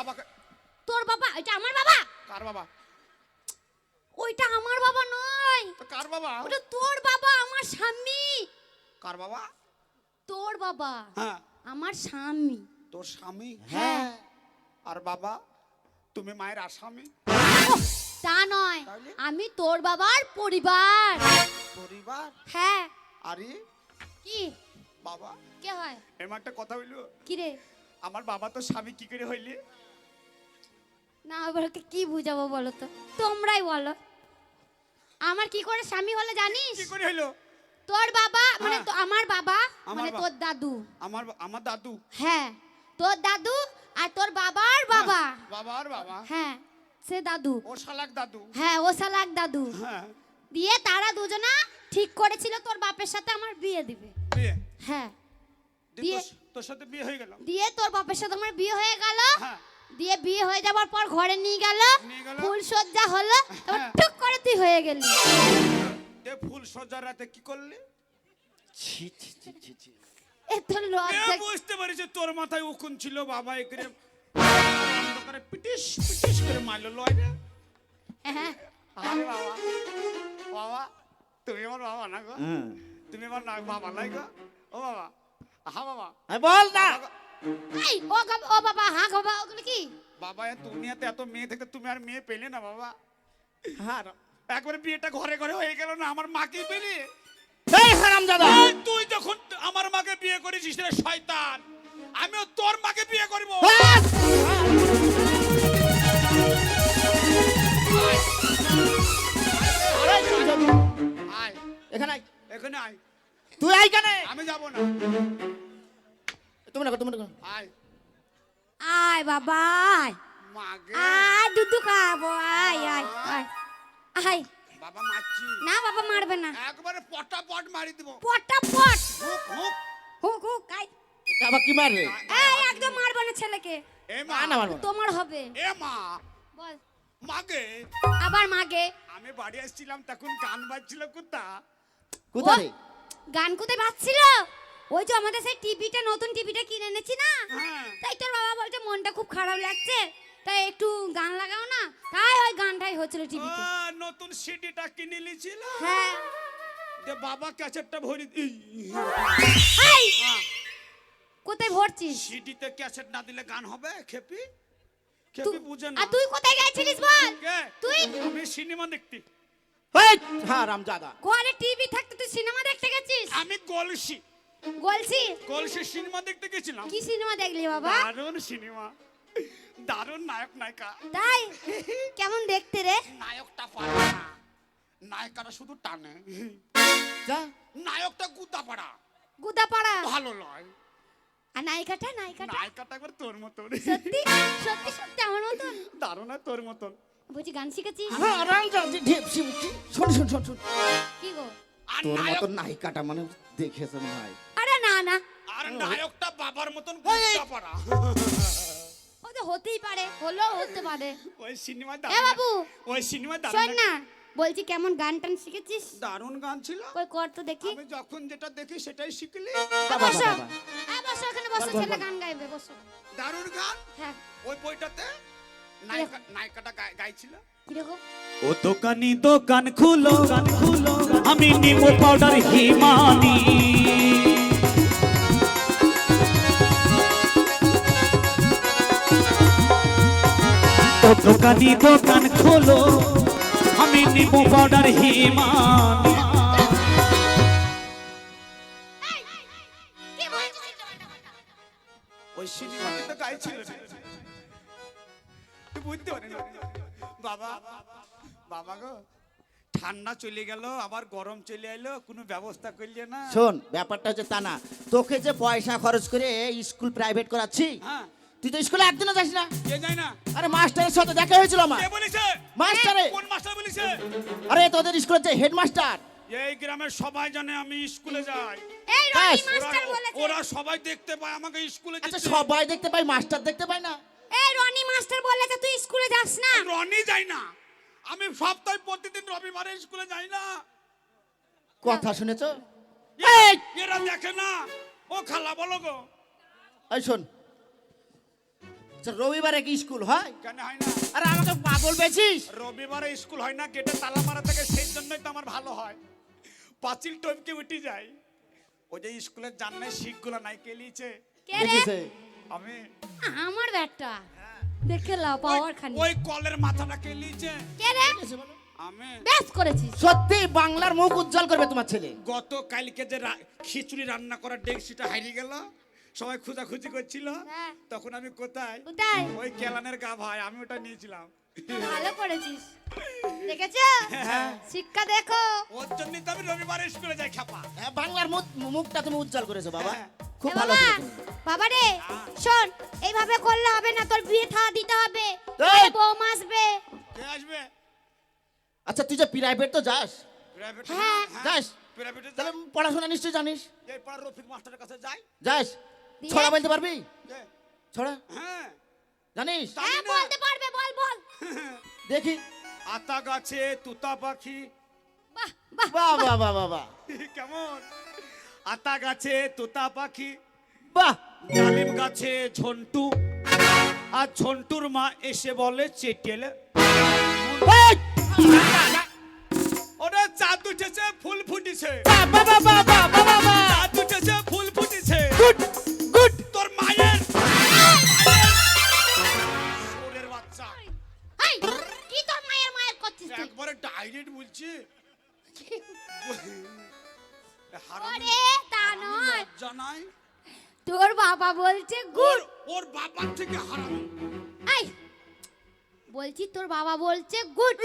বাবাকে তোর বাবা এটা আমার বাবা কার বাবা ওইটা আমার বাবা নয় তো কার বাবা ওটা তোর বাবা আমার স্বামী কার বাবা তোর বাবা হ্যাঁ আমার স্বামী তোর স্বামী হ্যাঁ আর বাবা তুমি মায়ের আসামি ওহ, তা নয় তাহলে? আমি তোর বাবার পরিবার পরিবার হ্যাঁ আরে কি বাবা কে হয় এমন একটা কথা হইলো কি রে আমার বাবা তো স্বামী কি করে হইলি না এবার ওকে কি বুঝাবো বলো তো তোমরাই বলো আমার কি করে স্বামী হলো জানিস কি করে হইলো তোর বাবা মানে হ্যাঁ। আমার বাবা আমার মানে বাবা। তোর দাদু আমার দাদু হ্যাঁ তোর দাদু আর তোর বাবার বাবা বাবার বাবা হ্যাঁ সে দাদু ও শালাক দাদু হ্যাঁ ও শালাক দাদু হ্যাঁ দিয়ে তারা দুজনা ঠিক করেছিল তোর বাপের সাথে আমার বিয়ে দিবে বিয়ে হ্যাঁ দিয়ে দিয়ে তোর সাথে বিয়ে হয়ে গেল দিয়ে তোর বাপের সাথে আমার বিয়ে হয়ে গেল হ্যাঁ দিয়ে বিয়ে হয়ে যাওয়ার পর ঘরে নিয়ে গেল নিয়ে গেল। ফুল সজ্জা হলো তারপর হ্যাঁ। টুক করে তুই হয়ে গেলি দে ফুল সজ্জার রাতে কি করলি ছি ছি ছি ছি ছি এ তোর লজ্জা বুঝতে পারিস তোর মাথায় উকুন ছিল বাবা এখানে অন্ধকারে পিটিস পিটিস করে মারলো লয় রে হ্যাঁ আরে বাবা বাবা তুমি আমার বাবা না গো তুমি আমার বাবা নাই গো ও বাবা হ্যাঁ বাবা বল না এই ও বাবা হ্যাঁ বাবা ওগুলো কি বাবা এ দুনিয়াতে এত মেয়ে থেকে তুমি আর মেয়ে পেলে না বাবা হ্যাঁ একবারে বিয়েটা ঘরে ঘরে হয়ে গেল না আমার মাকে পেলে এই হারামজাদা এই তুই যখন আমার মাকে বিয়ে করেছিস রে শয়তান আমিও তোর মাকে বিয়ে করব আয় এখানে আয়। এখানে আয় তুই আই কেন আমি যাব না তুমি না তুমি না আয় আয় বাবা আয় মাগে আয় দুধু খাবো আয় আয় আয় আয় বাবা মারছি না বাবা মারবে না একবারে পটাপট মারি দিব পটাপট হুক হুক হুক হুক আয় এটা আবার কি মারবে এই একদম মারবে না ছেলেকে এ মা না মারবো না। তোমার হবে এ মা বল মাগে আবার মাগে আমি বাড়ি আসছিলাম তখন গান বাজছিল কোথা কোথায় ও, গান কোথায় বাজছিল ওই যে আমাদের সেই টিভিটা নতুন টিভিটা কিনে এনেছি না হ্যাঁ তাই তোর বাবা বলছে মনটা খুব খারাপ লাগছে তাই একটু গান লাগাও না তাই ওই গানটাই হচ্ছিল টিভিতে নতুন সিডিটা কিনে নিয়েছিল হ্যাঁ যে বাবা ক্যাসেটটা ভরি এই কোথায় ভরছিস সিডিতে ক্যাসেট না দিলে গান হবে খেপি খেপি বুঝে না আর তুই কোথায় গেছিলিস বল কে? তুই আমি সিনেমা দেখতে এই হারামজাদা ঘরে টিভি থাকতে তুই সিনেমা দেখতে গেছিস আমি গলসি বলছি গলসি সিনেমা দেখতে গেছিলাম কি সিনেমা দেখলি বাবা দারুণ সিনেমা দারুণ নায়ক নায়িকা তাই কেমন দেখতে রে নায়কটা পারে না নায়িকাটা শুধু টানে যা নায়কটা গুদা পাড়া গুদাপাড়া ভালো লয় আর নায়িকাটা নায়িকাটা নায়িকাটা একবার তোর মতন সত্যি সত্যি সত্যি আমার মতন দারুণ হয় তোর মতন বুঝি গান শিখেছিস হারামজাদি ঢেপসি মুখি শোন শোন শোন শোন কি গো আর তোর নায়ক মত নায়িকাটা মানে দেখেছ ভাই আরে না না আর নায়কটা বাবার মতন গুদা পাড়া ও তো হতেই পারে হলেও হতে পারে ওই সিনেমা এ বাবু ওই সিনেমা শোন দারুণ না বলছি কেমন গান টান শিখেছিস দারুণ গান ছিল কই কর তো দেখি আমি যখন যেটা দেখি সেটাই শিখলি বাবা, বসো বাবা। বসো এখানে বসো বল, বল, ছেলে বল। গান গাইবে বসো দারুণ গান হ্যাঁ ওই বইটাতে নায়িকাটা গাইছিল কিরকম ও দোকান খুলো আমি নিব পাউডার হিমানি ও দোকান খুলো আমি নিব পাউডার হিমানি কি বলছিস ওই সিনেমাতে তো গাইছিল রে। তুই বুঝতে পারি না বাবা বাবা গো ঠান্ডা চলে গেল আবার গরম চলে এলো কোনো ব্যবস্থা করলে না শোন ব্যাপারটা হচ্ছে তা না তোকে যে পয়সা খরচ করে স্কুল প্রাইভেট করাচ্ছি হ্যাঁ তুই তো স্কুলে একদিনও যাস না কে যায় না আরে মাস্টারের সাথে দেখা হয়েছিল আমার কে বলেছে মাস্টারে কোন মাস্টার বলেছে আরে তোদের স্কুলের যে হেডমাস্টার এই গ্রামের সবাই জানে আমি স্কুলে যাই এই রনি ব্যাস, মাস্টার বলেছে ওরা সবাই দেখতে পায় আমাকে স্কুলে আচ্ছা যেতে। সবাই দেখতে পাই মাস্টার দেখতে পাই না এই রনি মাস্টার বলেছে তুই স্কুলে যাস না রনি যাই না আমি সপ্তাহে প্রতিদিন রবিবারে স্কুলে যাই না কথা শুনেছো এরা দেখে না ও খালা বলো গো এই শোন আচ্ছা, রবিবারে কি স্কুল হয়? কেন হয় না? আরে আমাকে পাগল পেয়েছিস? রবিবারে স্কুল হয় না, গেটে তালা মারা থাকে, সেই জন্যই তো আমার ভালো হয়। পাঁচিল টপকে উঠে যায়। ওই যে স্কুলের জানলায় শিখগুলো নাই, কে লিয়েছে? কে রে? দেখেছে? আমি। আমার ব্যাটটা দেখে লাও পাওয়ার খানি। ওই কলের মাথাটা কে লিয়েছে? কে রে? আমি। বেশ করেছিস। সত্যি বাংলার মুখ উজ্জ্বল করবে তোমার ছেলে। গত কালকে যে খিচুড়ি রান্না করার ডেকসিটা হারিয়ে গেল, সবাই খোঁজাখুঁজি করছিল, হ্যাঁ। তখন আমি কোথায়? কোথায়? ওই কেলানের গা ভাই, আমি ওটা নিয়েছিলাম। ভালো করেছিস। দেখেছো? শিক্ষা দেখো। ওর জন্যই তো আমি রবিবারে স্কুলে যাই খাপা। হ্যাঁ, বাংলার মুখটা তুমি উজ্জ্বল করেছো বাবা। হ্যাঁ। খুব এ ভালো বাবা, ছেলে তুমি। বাবা রে, শোন, এইভাবে করলে হবে না, তোর বিয়ে থা দিতে হবে। এই! বৌমা আসবে। কে আসবে? আচ্ছা, তুই যে প্রাইভেট তো যাস, প্রাইভেট? হ্যাঁ। যাস? প্রাইভেটে তাহলে পড়াশোনা নিশ্চয়ই জানিস। এই পাড়ার রফিক মাস্টারের কাছে যাই। যাস? দিয়ে? ছড়া বলতে পারবি? কে? ছড়া হ্যাঁ। জানিস? হ্যাঁ, বলতে পারবে, বল বল। দেখি। আতা গাছে তুতা পাখি। বাহ বাহ। বাহ বাহ বাহ বাহ বাহ কেমন? আতা গাছে তোতা পাখি, বাহ। ডালিম গাছে ঝন্টু, আর ঝন্টুর মা এসে বলে চেটেল। এই! ওরে চাঁদ উঠেছে, ফুল ফুটেছে। বাহ বাহ বাহ বাহ বাহ বাহ বাহ বাহ। চাঁদ উঠেছে, ফুল ফুটেছে। Good good. তোর মায়ের সোরের বাচ্চা। এই, কি তোর মায়ের মায়ের করছিস তুই? একবারে ডাইরেক্ট বলছি। ওরে, তা নয়। জানাই তোর বাবা বলছে গুড। ওর বাবার থেকে হারামি। এই, বলছি তোর বাবা বলছে গুড,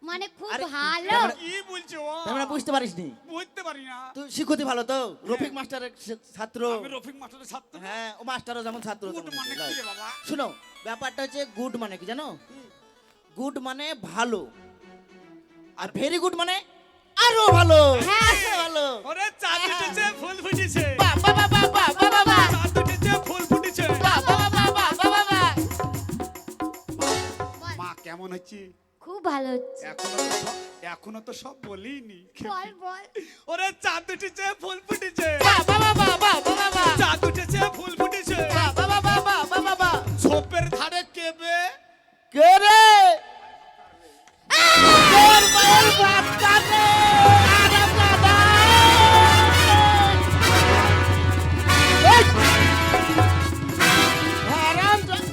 মানে খুব আরে, ভালো। কি বলছে ও? তোমরা বুঝতে পারিসনি? বুঝতে পারি না। তুই শিক্ষতি ভালো তো, রফিক মাস্টারের ছাত্র। আমি রফিক মাস্টারের ছাত্র। হ্যাঁ, ও মাস্টারও যেমন ছাত্র গুড তেমন মানে ছেলে। কি রে বাবা? শুনো, ব্যাপারটা হচ্ছে গুড মানে কি জানো? গুড মানে ভালো, আর ভেরি গুড মানে আরো ভালো। হ্যাঁ। আরো ভালো। ওরে চাঁদ উঠেছে, ফুল ফুটেছে। বাহ বাহ বাহ বাহ বাহ বাহ বাহ বাহ। চাঁদ উঠেছে, ফুল ফুটেছে। বাহ বাহ বাহ বাহ বাহ বাহ বাহ। মা কেমন হচ্ছে? খুব ভালো হচ্ছে। এখনো তো সব বলিনি। বল বল। ওরে চাঁদ উঠেছে, ফুল ফুটেছে। বাহ বাহ বাহ বাহ বাহ বাহ বাহ। চাঁদ উঠেছে, ফুল ফুটেছে। বাহ বাহ বাহ বাহ বাহ বাহ বাহ বাহ। ঝোপের ধারে কেবে? কে রে? তোর মায়ের বাচ্চা রে। আরে দাদা। এই! হারাম যা-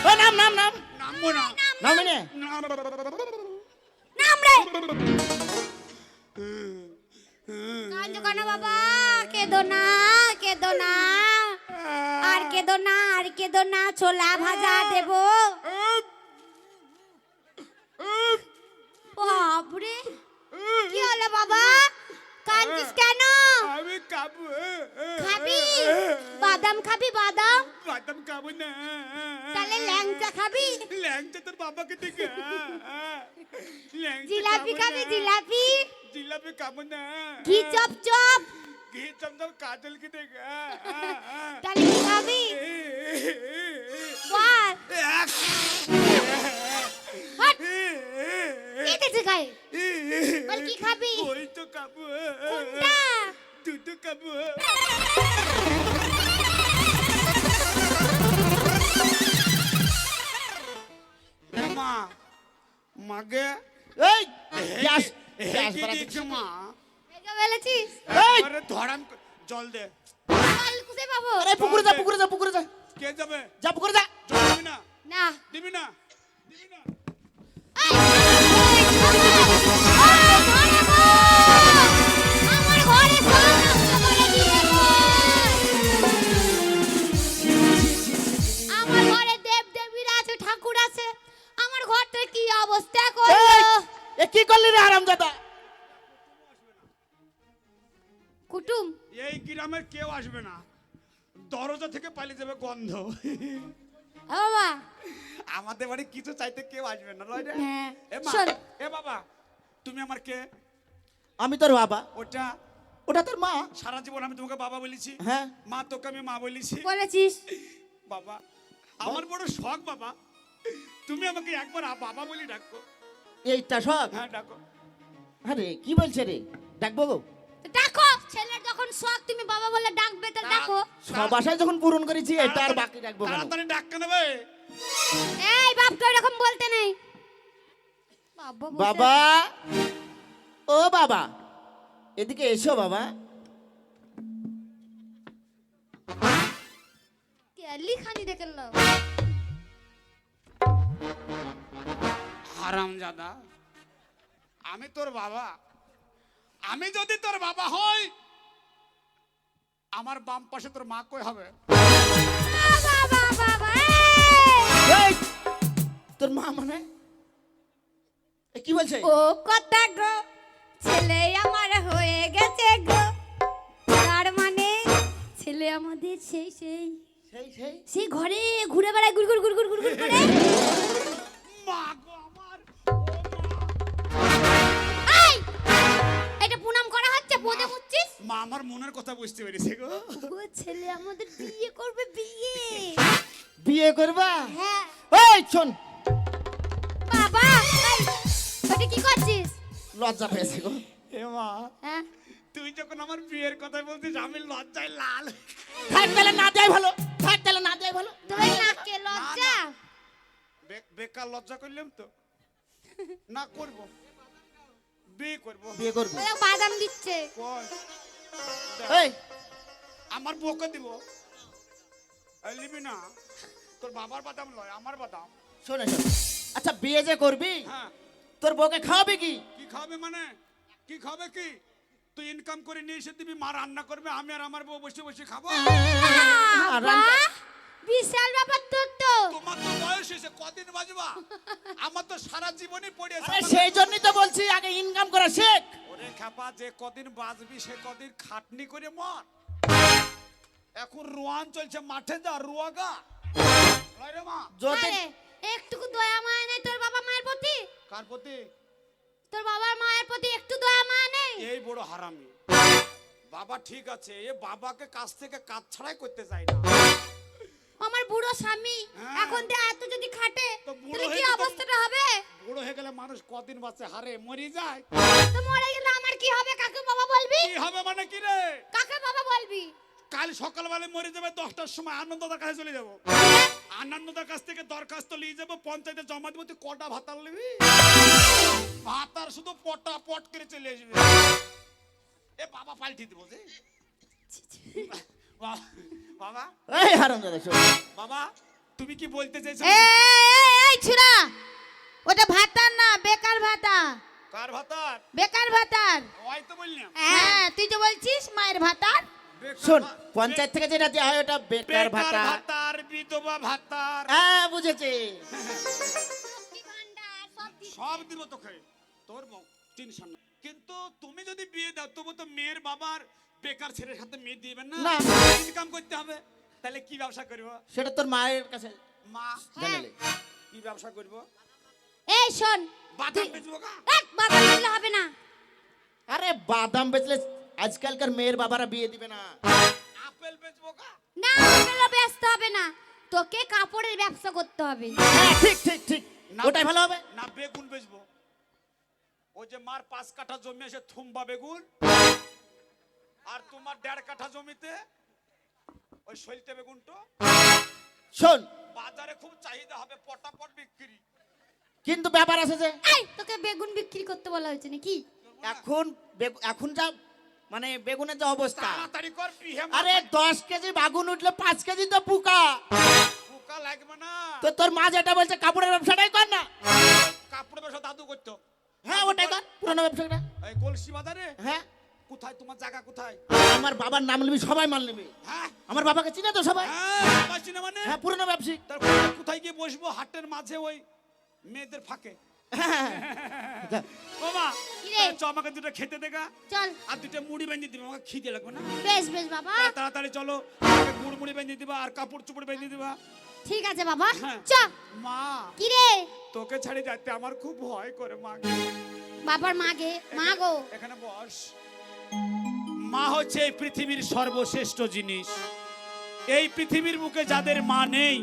ও, নাম নাম নাম নামবো না। নাম নে। নাম রে। কাঁদো কেন বাবা? কেঁদো না, কেঁদো না, আর কেঁদো না, আর কেঁদো না, ছোলা ভাজা দেবো। বাপরে, কি হলো বাবা? কাঁদছিস কেন? আমি খাবো। খাবি বাদাম? খাবি বাদাম? বাদাম খাবো না। তাহলে ল্যাংচা খাবি? ল্যাংচা তোর বাবাকে দেখে। জিলাপি খাবি? জিলাপি? জিলাপি খাবো না। ঘি চপ চপ? ঘি চমচম কাজলকে দেখে। তাহলে কি খাবি? বল। হট, কেটেছে গায়ে। বল কি খাবি? ওই তো খাবো। কোনটা? দুটো খাবো। মা, মাগে এই গ্যাস গ্যাস হেঁটে বাড়াতে- দিয়েছে মা। ভেজা ফেলেছিস? এই! আরে ধরাম জল দে। জল কোথায় পাবো? আরে পুকুরে যা পুকুরে যা পুকুরে যা কে যাবে? যা পুকুরে যা। জল দিবি না? না। দিবি না? দিবি না? এই, এই, ঘরে গো! আমার ঘরে গো! আমার দিয়ে গো! আমার ঘরে দেব দেবীরা আছে, ঠাকুর আছে, আমার ঘরটা কি অবস্থা করলো? এই! এ কি করলি রে হারামজাদা? কুটুম, এই গ্রামের কেউ আসবে না, দরজা থেকে পালিয়ে যাবে গন্ধ। ও বাবা, আমাদের বাড়ি কিছু চাইতে কেউ আসবে না, লয় রে? হ্যাঁ, এ মা, শোন। এ বাবা, তুমি আমার কে? আমি তোর বাবা, ওটা ওটা তোর মা। সারা জীবন আমি তোমাকে বাবা বলেছি। হ্যাঁ। মা, তোকে আমি মা বলেছি। বলেছিস? বাবা, আমার বড় শখ বাবা, তুমি আমাকে একবার বাবা বলি ডাকো। এইটা সব? হ্যাঁ ডাকো। আরে কি বলছে রে? ডাকবো গো? ডাকো। ছেলের যখন শখ তুমি বাবা বলে ডাকবে তো ডাকো। সব আশায় যখন পূরণ করেছি এটা আর বাকি রাখবো কেন? তাড়াতাড়ি ডাক নেবে। এই বাপকে এরকম বলতে নেই। বাবা বসে বাবা, ও বাবা, এদিকে এসো বাবা। কেলি খানি দেখলো। হারামজাদা, আমি তোর বাবা। আমি যদি তোর বাবা হই, আমার বাম পাশে তোর মা কই হবে? বাবা বাবা বাবা এই, তোর মা মানে এ কি বলছে? ও কথা গো, ছেলে আমার হয়ে গেছে গো। তার মানে ছেলে আমাদের সেই সেই সেই সেই সেই ঘরে ঘুরে বেড়ায় গুড় গুড় গুড় গুড় গুড় গুড় করে। মা গো আমার, এই, এটা প্রণাম করা হচ্ছে, বোঝে বুঝছিস? মা আমার মনের কথা বুঝতে পেরেছে গো। ও ছেলে আমাদের বিয়ে করবে, বিয়ে। বিয়ে করবা? হ্যাঁ এই শোন, বাবা, এই, ওটা কি করছিস? লজ্জা পেয়েছে গো। এ মা, হ্যাঁ তুই যখন আমার বিয়ের কথা বলছিস আমি লজ্জায় লাল। থাক তাহলে না দেয় ভালো, থাক তাহলে না দেয় ভালো। তোর নাকে লজ্জা? বেকার লজ্জা করলাম তো। না করব, বিয়ে করব। বিয়ে করবি? ওরা বাদাম দিচ্ছে। কই? এই আমার বউকে দিব। এই নিবি না, তোর বাবার বাদাম লয়, আমার বাদাম। শোন শোন, আচ্ছা বিয়ে যে করবি হ্যাঁ, তোর বউকে খাওয়াবি কি? কি খাবে মানে? কি খাবে কি? তুই ইনকাম করে নিয়ে এসে দিবি, মা রান্না করবে, আমি আর আমার বউ বসে বসে খাবো। বাহ, বিশাল ব্যাপার তোর তো। তোমার তো বয়স হয়েছে, কদিন বাজবা? আমার তো সারা জীবনই পড়ে আছে। আরে সেই জন্যই তো বলছি আগে ইনকাম করা শেখ। ওরে খাপা, যে কদিন বাজবি সে কদিন খাটনি করে মর। এখন রোয়ান চলছে, মাঠে যা, রুয়াগা। লয় রে মা। যদি আরে, একটুকু দয়া মায়া নেই তোর বাবা মায়ের প্রতি? কার প্রতি? তোর বাবার মায়ের প্রতি একটু দয়া মায়া নেই? এই বড় হারামি। বাবা ঠিক আছে, এ বাবাকে কাছ থেকে কাজ ছাড়াই করতে চাই না। আমার বুড়ো স্বামী হ্যাঁ। এখন দিয়ে এত যদি খাটে তো বুড়ো তাহলে কি হয়ে তো- অবস্থাটা হবে? বুড়ো হয়ে গেলে মানুষ কদিন বাঁচে, হারে মরে যায়। তো মরে গেলে আমার কি হবে? কাকে বাবা বলবি? কি হবে মানে কি রে? কাকে বাবা বলবি? কাল সকালবেলায় মরে যাবে, 10টার সময় আনন্দদার কাছে চলে যাবো। আনন্দদার কাছ থেকে দরখাস্ত নিয়ে যাবো, পঞ্চায়েতে জমা দিব। তুই কটা ভাতার নিবি? ভাতার শুধু পটা পট করে চলে আসবে। এ বাবা পাল্টি দিব যে। বাবা, এই হারামজাদা শোন, বাবা, তুমি কি বলতে চাইছো? এই ছুরা, ওটা ভাতার না, বেকার ভাতা। কার ভাতার? বেকার ভাতার। ওই তো বললাম। হ্যাঁ, তুই তো বলছিস মায়ের ভাতার। বেকার শোন ভা- পঞ্চায়েত থেকে যেটা দেওয়া হয় ওটা বেকার বেকার ভাতা। ভাতার, বিধবা ভাতার, হ্যাঁ বুঝেছি। লক্ষ্মী ভান্ডার সব দিচ্ছে। সব দিব তোকে। তোর টেনশন না। কিন্তু তুমি যদি বিয়ে দাও, তবু তো মেয়ের বাবার বেকার ছেলের সাথে মেয়ে দিবেন না। না। ইনকাম করতে হবে। তাহলে কি ব্যবসা করব? সেটা তোর মায়ের কাছে মা, জানালে। কি ব্যবসা করব? এই শোন, বাদাম বেচবো গা। এক বাদাম দিলে হবে না। আরে বাদাম বেচলে আজকালকার মেয়ের বাবারা বিয়ে দিবে না। আপেল বেচবো গা। না, আপেলও বেচতে হবে না, তোকে কাপড়ের ব্যবসা করতে হবে। হ্যাঁ ঠিক ঠিক ঠিক, না। ওটাই ভালো হবে। না, বেগুন বেচবো। ওই যে মার 5 কাঠা জমি আছে থুম্বা বেগুন, আর তোমার 1.5 কাঠা জমিতে ওই সলতে বেগুনটো। শোন বাজারে খুব চাহিদা হবে, পটাপট বিক্রি। কিন্তু ব্যাপার আছে যে এই, তোকে বেগুন বিক্রি করতে বলা হয়েছে নাকি? এখন যা মানে বেগুনের যে অবস্থা, তাড়াতাড়ি কর, বিহে আরে 10 কেজি বাগুন উঠলে 5 কেজি তো পোকা। পোকা লাগবে না। তো তোর মা যেটা বলছে কাপড়ের ব্যবসাটাই কর না। কাপড় ব্যবসা দাদু করতো। হ্যাঁ ওটাই কর, পুরনো ব্যবসাটা। এই কলসি বাজারে হ্যাঁ কোথায়? তোমার জায়গা কোথায়? আমার বাবার নাম নিবি, সবাই মান নিবি। হ্যাঁ, আমার বাবাকে চিনে তো সবাই। হ্যাঁ, পাচ্ছি না মানে। হ্যাঁ পুরনো ব্যবসায়িক। তার কোথায় গিয়ে বসবো? হাটের মাঝে ওই মেয়েদের ফাঁকে। হ্যাঁ। বাবা, কিরে? চ আমাকে দুটো খেতে দেখা, চল, আর দুটো মুড়ি বেঁধে দিবে, আমাকে খিদে লাগবে না। বেশ বেশ বাবা, তাড়াতাড়ি চলো, আমাকে গুড় মুড়ি বেঁধে দিবা আর কাপড় চোপড় বেঁধে দিবা। ঠিক আছে বাবা। হ্যাঁ। চ, মা, কি রে? তোকে ছাড়ি যাইতে আমার খুব ভয় করে। মা, বাবার মাগে, মা গো। এখানে বস। মা হচ্ছে এই পৃথিবীর সর্বশ্রেষ্ঠ জিনিস। এই পৃথিবীর বুকে যাদের মা নেই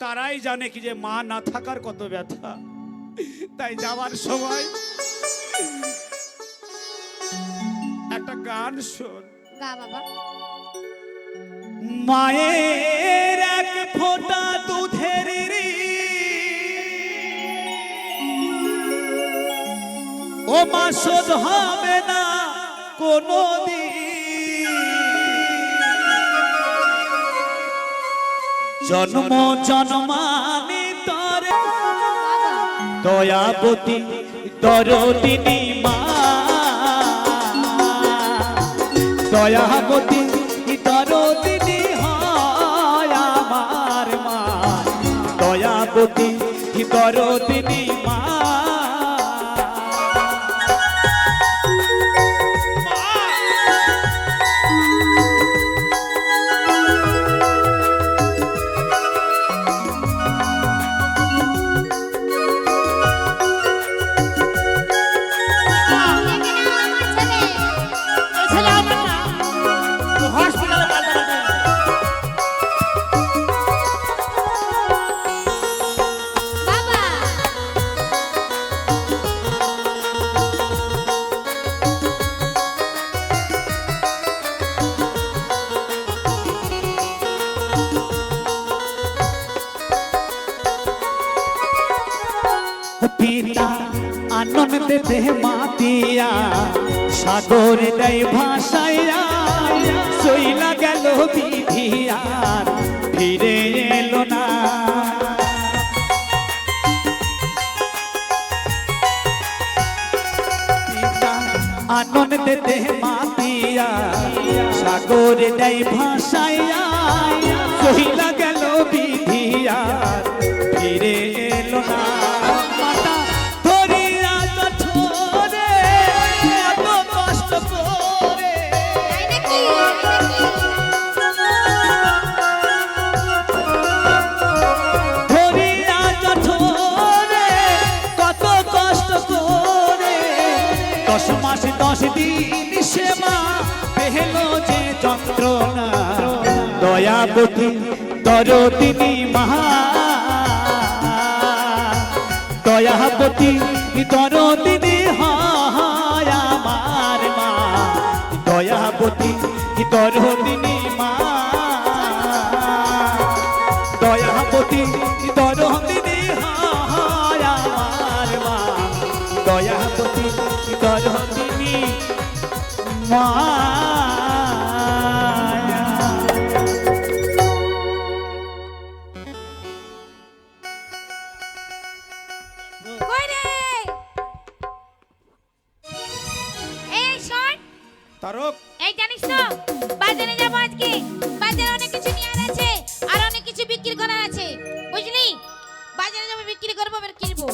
তারাই জানে কি যে মা না থাকার কত ব্যথা। তাই যাওয়ার সময় একটা গান শোন। গা বাবা। মায়ের এক ফোঁটা দুধের ও মা শোধ হবে না কোনো দিন, জন্ম জন্মান্তরে দয়াবতী দরদিনী মা, দয়াবতী দরদিনী হয় আমার মা, দয়াবতী দরদিনী মা। পিতা আনন্দ দে মাতিয়া, সাগর দেয় ভাসাইয়া, সইলা গেল বিধিয়ার ফিরে এলো না। পিতা আনন্দ দে মাতিয়া, সাগর দেয় ভাসাইয়া, সইলা গেল বিধিয়ার ফিরে এলো না। মাস 10 দিন সেবা পেলো যে যন্ত্রণা, দয়াবতী দরদিনী মা, দয়াবতী দরদিনী হয় আমার মা, দয়াবতী দরদিনী মা, দয়াবতী দরদিনী হয় আমার মা, দয়াবতী দরদিনী মা। কই রে? এই শোন, তারক এই জানিস তো বাজারে যাবো আজকে, বাজারে অনেক কিছু নেওয়ার আছে আর অনেক কিছু বিক্রি করার আছে, বুঝলি? বাজারে যাবো, বিক্রি করবো, এবার কিনবো।